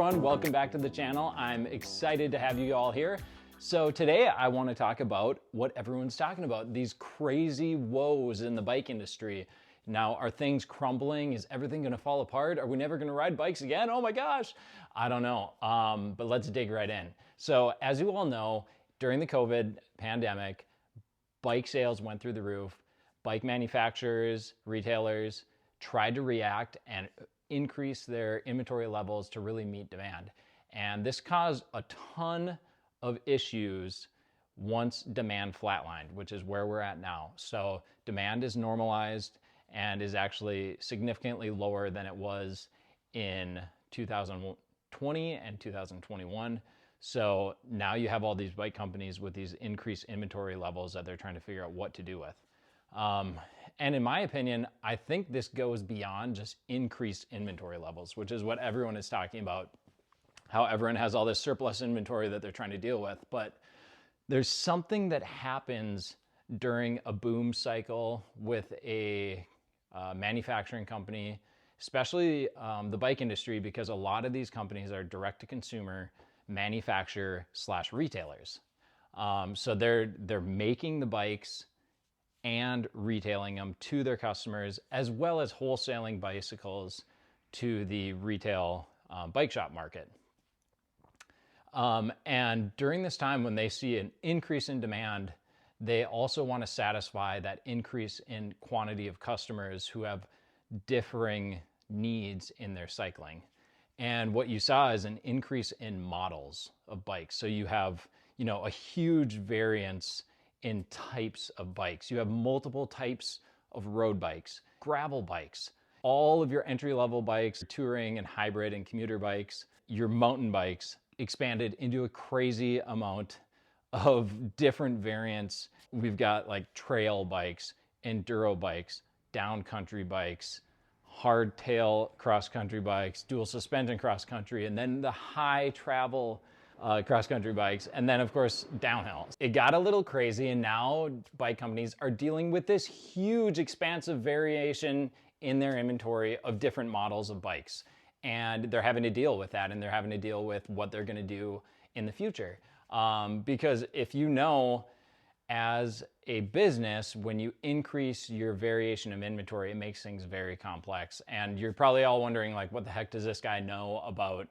everyone, welcome back to the channel. I'm excited to have you all here. So today I want to talk about what everyone's talking about, these crazy woes in the bike industry. Now, are things crumbling? Is everything going to fall apart? Are we never going to ride bikes again? Oh my gosh, I don't know. But let's dig right in. So as you all know, during the COVID pandemic, bike sales went through the roof. Bike manufacturers, retailers tried to react and increase their inventory levels to really meet demand. And this caused a ton of issues once demand flatlined, which is where we're at now. So demand is normalized and is actually significantly lower than it was in 2020 and 2021. So now you have all these bike companies with these increased inventory levels that they're trying to figure out what to do with. And in my opinion, I think this goes beyond just increased inventory levels, which is what everyone is talking about, how everyone has all this surplus inventory that they're trying to deal with. But there's something that happens during a boom cycle with a manufacturing company, especially the bike industry, because a lot of these companies are direct-to-consumer manufacturer/retailers. So they're making the bikes and retailing them to their customers, as well as wholesaling bicycles to the retail bike shop market. And during this time when they see an increase in demand, they also want to satisfy that increase in quantity of customers who have differing needs in their cycling. And what you saw is an increase in models of bikes. So you have, a huge variance in types of bikes. You have multiple types of road bikes, gravel bikes, all of your entry-level bikes, touring and hybrid and commuter bikes, your mountain bikes expanded into a crazy amount of different variants. We've got like trail bikes, enduro bikes, downcountry bikes, hardtail cross-country bikes, dual suspension cross-country, and then the high travel cross-country bikes, and then of course downhill. It got a little crazy, and now bike companies are dealing with this huge expansive variation in their inventory of different models of bikes. And they're having to deal with that, and they're having to deal with what they're gonna do in the future. Because if you know, as a business, when you increase your variation of inventory, it makes things very complex. And you're probably all wondering, like, what the heck does this guy know about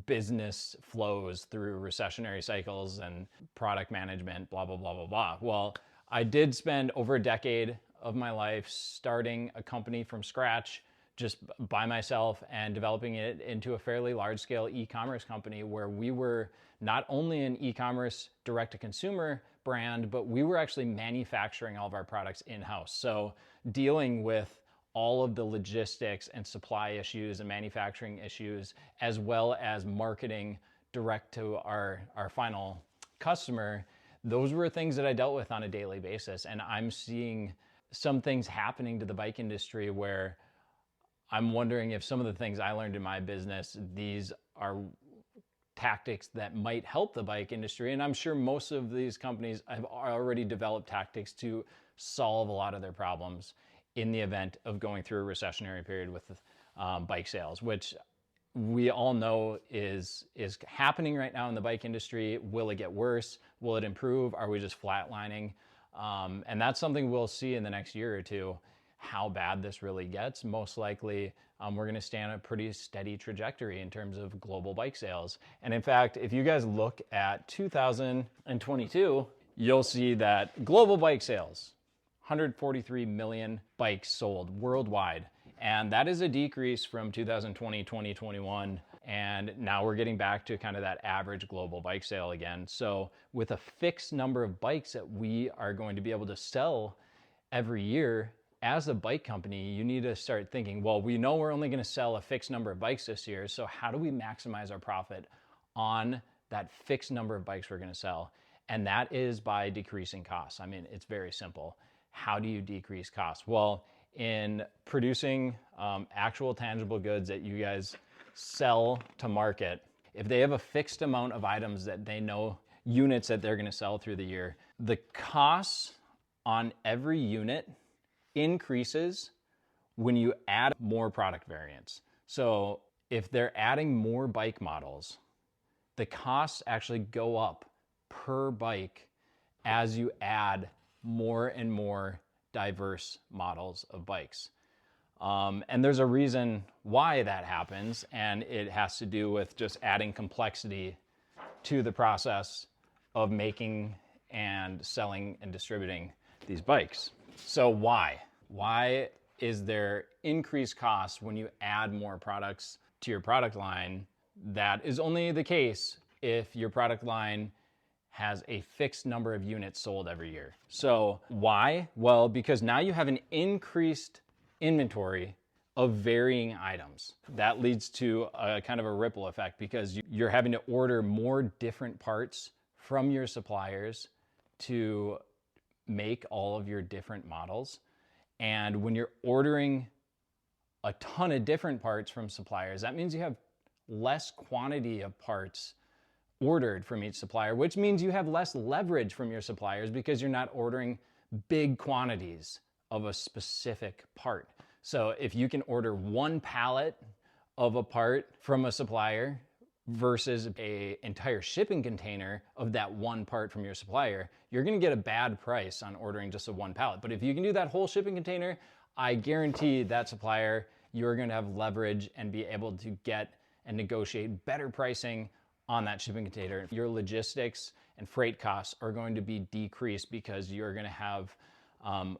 business flows through recessionary cycles and product management, blah, blah, blah, blah, blah. Well, I did spend over a decade of my life starting a company from scratch, just by myself, and developing it into a fairly large-scale e-commerce company where we were not only an e-commerce direct-to-consumer brand, but we were actually manufacturing all of our products in-house. So dealing with all of the logistics and supply issues and manufacturing issues, as well as marketing direct to our final customer, those were things that I dealt with on a daily basis. And I'm seeing some things happening to the bike industry where I'm wondering if some of the things I learned in my business, these are tactics that might help the bike industry. And I'm sure most of these companies have already developed tactics to solve a lot of their problems in the event of going through a recessionary period with bike sales, which we all know is happening right now in the bike industry. Will it get worse? Will it improve? Are we just flatlining? And that's something we'll see in the next year or two, how bad this really gets. Most likely, we're gonna stay on a pretty steady trajectory in terms of global bike sales. And in fact, if you guys look at 2022, you'll see that global bike sales, 143 million bikes sold worldwide. And that is a decrease from 2020, 2021. And now we're getting back to kind of that average global bike sale again. So with a fixed number of bikes that we are going to be able to sell every year, as a bike company, you need to start thinking, well, we know we're only going to sell a fixed number of bikes this year, so how do we maximize our profit on that fixed number of bikes we're going to sell? And that is by decreasing costs. I mean, it's very simple. How do you decrease costs? Well, in producing actual tangible goods that you guys sell to market, if they have a fixed amount of items that they know, units that they're going to sell through the year, the costs on every unit increases when you add more product variants. So if they're adding more bike models, the costs actually go up per bike as you add more and more diverse models of bikes. And there's a reason why that happens, and it has to do with just adding complexity to the process of making and selling and distributing these bikes. So why? Why is there increased cost when you add more products to your product line? That is only the case if your product line has a fixed number of units sold every year. So why? Well, because now you have an increased inventory of varying items. That leads to a kind of a ripple effect because you're having to order more different parts from your suppliers to make all of your different models. And when you're ordering a ton of different parts from suppliers, that means you have less quantity of parts ordered from each supplier, which means you have less leverage from your suppliers because you're not ordering big quantities of a specific part. So if you can order one pallet of a part from a supplier versus an entire shipping container of that one part from your supplier, you're gonna get a bad price on ordering just a one pallet. But if you can do that whole shipping container, I guarantee that supplier, you're gonna have leverage and be able to get and negotiate better pricing on that shipping container. Your logistics and freight costs are going to be decreased because you're gonna have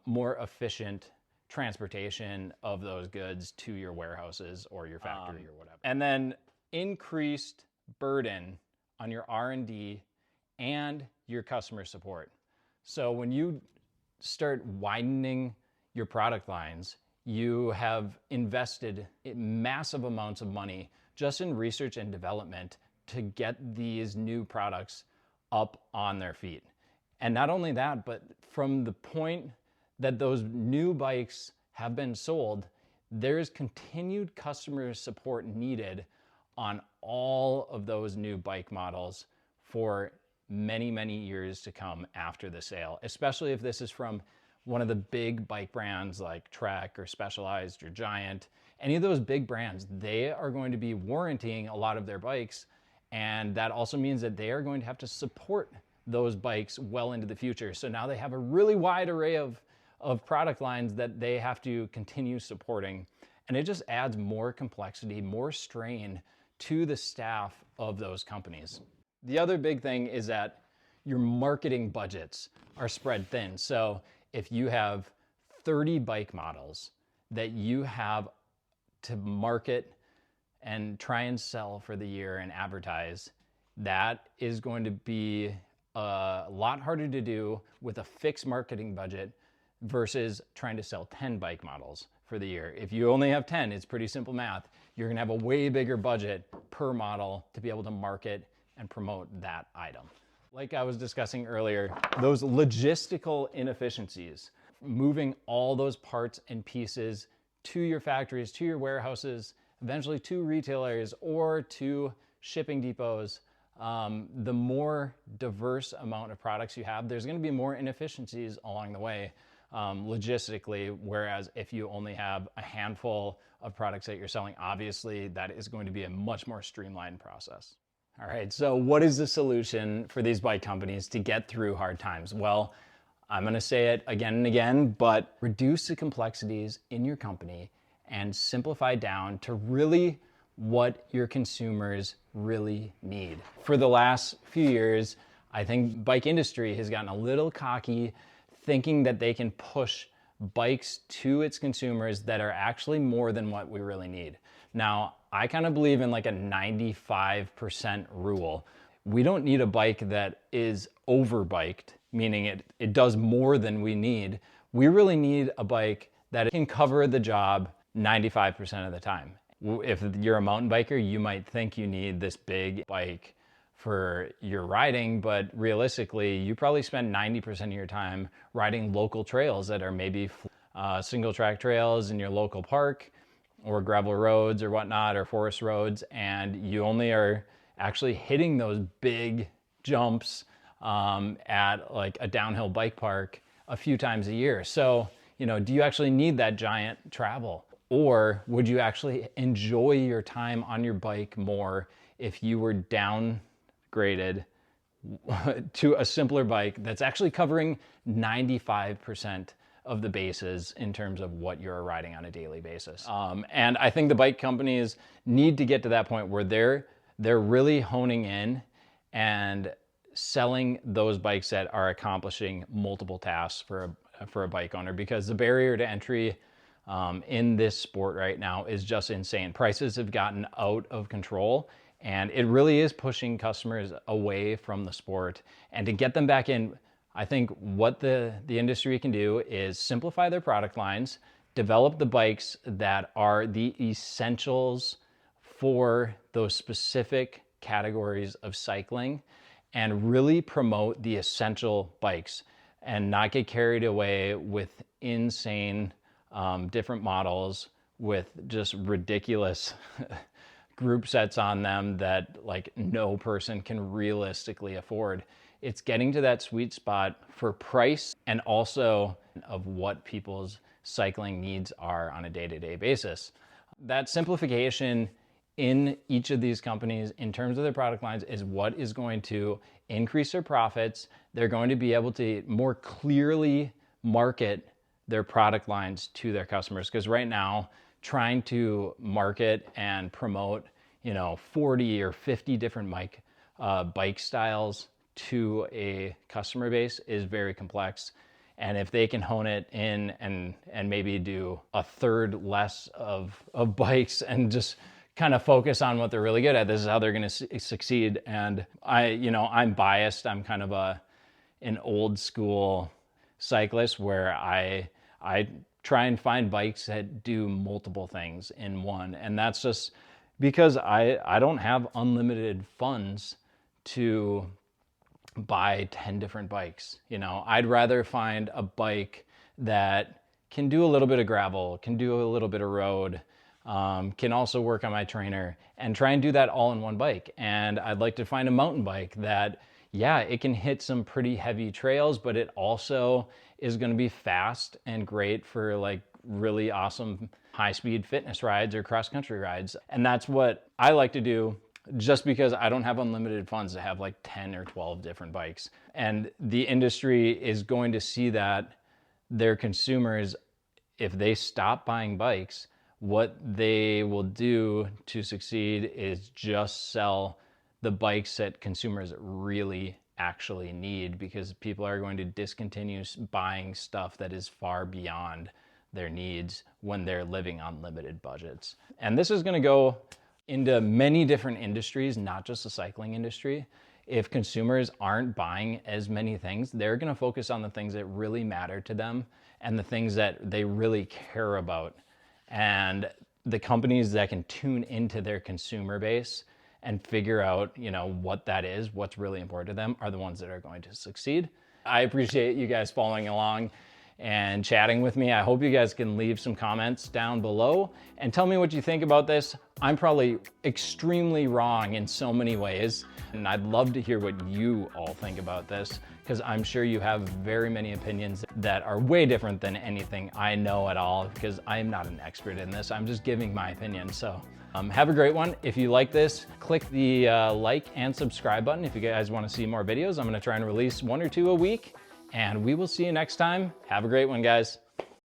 more efficient transportation of those goods to your warehouses or your factory or whatever. And then increased burden on your R&D and your customer support. So when you start widening your product lines, you have invested massive amounts of money just in research and development to get these new products up on their feet. And not only that, but from the point that those new bikes have been sold, there's continued customer support needed on all of those new bike models for many, many years to come after the sale, especially if this is from one of the big bike brands like Trek or Specialized or Giant. Any of those big brands, they are going to be warrantying a lot of their bikes, and that also means that they are going to have to support those bikes well into the future. So now they have a really wide array of product lines that they have to continue supporting. And it just adds more complexity, more strain to the staff of those companies. The other big thing is that your marketing budgets are spread thin. So if you have 30 bike models that you have to market and try and sell for the year and advertise, that is going to be a lot harder to do with a fixed marketing budget versus trying to sell 10 bike models for the year. If you only have 10, it's pretty simple math. You're gonna have a way bigger budget per model to be able to market and promote that item. Like I was discussing earlier, those logistical inefficiencies, moving all those parts and pieces to your factories, to your warehouses, eventually to retailers or to shipping depots, the more diverse amount of products you have, there's gonna be more inefficiencies along the way. Logistically, whereas if you only have a handful of products that you're selling, obviously that is going to be a much more streamlined process. All right, so what is the solution for these bike companies to get through hard times? Well, I'm gonna say it again and again, but reduce the complexities in your company and simplify down to really what your consumers really need. For the last few years, I think bike industry has gotten a little cocky, thinking that they can push bikes to its consumers that are actually more than what we really need. Now, I kind of believe in like a 95% rule. We don't need a bike that is overbiked, meaning it does more than we need. We really need a bike that can cover the job 95% of the time. If you're a mountain biker, you might think you need this big bike for your riding, but realistically, you probably spend 90% of your time riding local trails that are maybe single track trails in your local park or gravel roads or whatnot, or forest roads, and you only are actually hitting those big jumps at like a downhill bike park a few times a year. So, do you actually need that giant travel? Or would you actually enjoy your time on your bike more if you were downgraded to a simpler bike that's actually covering 95% of the bases in terms of what you're riding on a daily basis? And I think the bike companies need to get to that point where they're really honing in and selling those bikes that are accomplishing multiple tasks for a bike owner, because the barrier to entry in this sport right now is just insane. Prices have gotten out of control, and it really is pushing customers away from the sport. And to get them back in, I think what the industry can do is simplify their product lines, develop the bikes that are the essentials for those specific categories of cycling, and really promote the essential bikes and not get carried away with insane different models with just ridiculous group sets on them that like no person can realistically afford. It's getting to that sweet spot for price and also of what people's cycling needs are on a day-to-day basis. That simplification in each of these companies in terms of their product lines is what is going to increase their profits. They're going to be able to more clearly market their product lines to their customers, because right now trying to market and promote 40 or 50 different bike styles to a customer base is very complex. And if they can hone it in and maybe do a third less of bikes and just kind of focus on what they're really good at, this is how they're going to succeed. And I'm biased. I'm kind of an old school cyclist where I try and find bikes that do multiple things in one. And that's just because I don't have unlimited funds to buy 10 different bikes. I'd rather find a bike that can do a little bit of gravel, can do a little bit of road, can also work on my trainer, and try and do that all in one bike. And I'd like to find a mountain bike that, yeah, it can hit some pretty heavy trails, but it also is going to be fast and great for like really awesome high-speed fitness rides or cross-country rides. And that's what I like to do, just because I don't have unlimited funds to have like 10 or 12 different bikes. And the industry is going to see that their consumers, if they stop buying bikes, what they will do to succeed is just sell the bikes that consumers really actually need, because people are going to discontinue buying stuff that is far beyond their needs when they're living on limited budgets. And this is going to go into many different industries, not just the cycling industry. If consumers aren't buying as many things, they're going to focus on the things that really matter to them and the things that they really care about. And the companies that can tune into their consumer base and figure out, what that is, what's really important to them, are the ones that are going to succeed. I appreciate you guys following along and chatting with me. I hope you guys can leave some comments down below and tell me what you think about this. I'm probably extremely wrong in so many ways, and I'd love to hear what you all think about this, because I'm sure you have very many opinions that are way different than anything I know at all, because I am not an expert in this. I'm just giving my opinion. So have a great one. If you like this, click the like and subscribe button. If you guys want to see more videos, I'm going to try and release 1 or 2 a week, and we will see you next time. Have a great one, guys.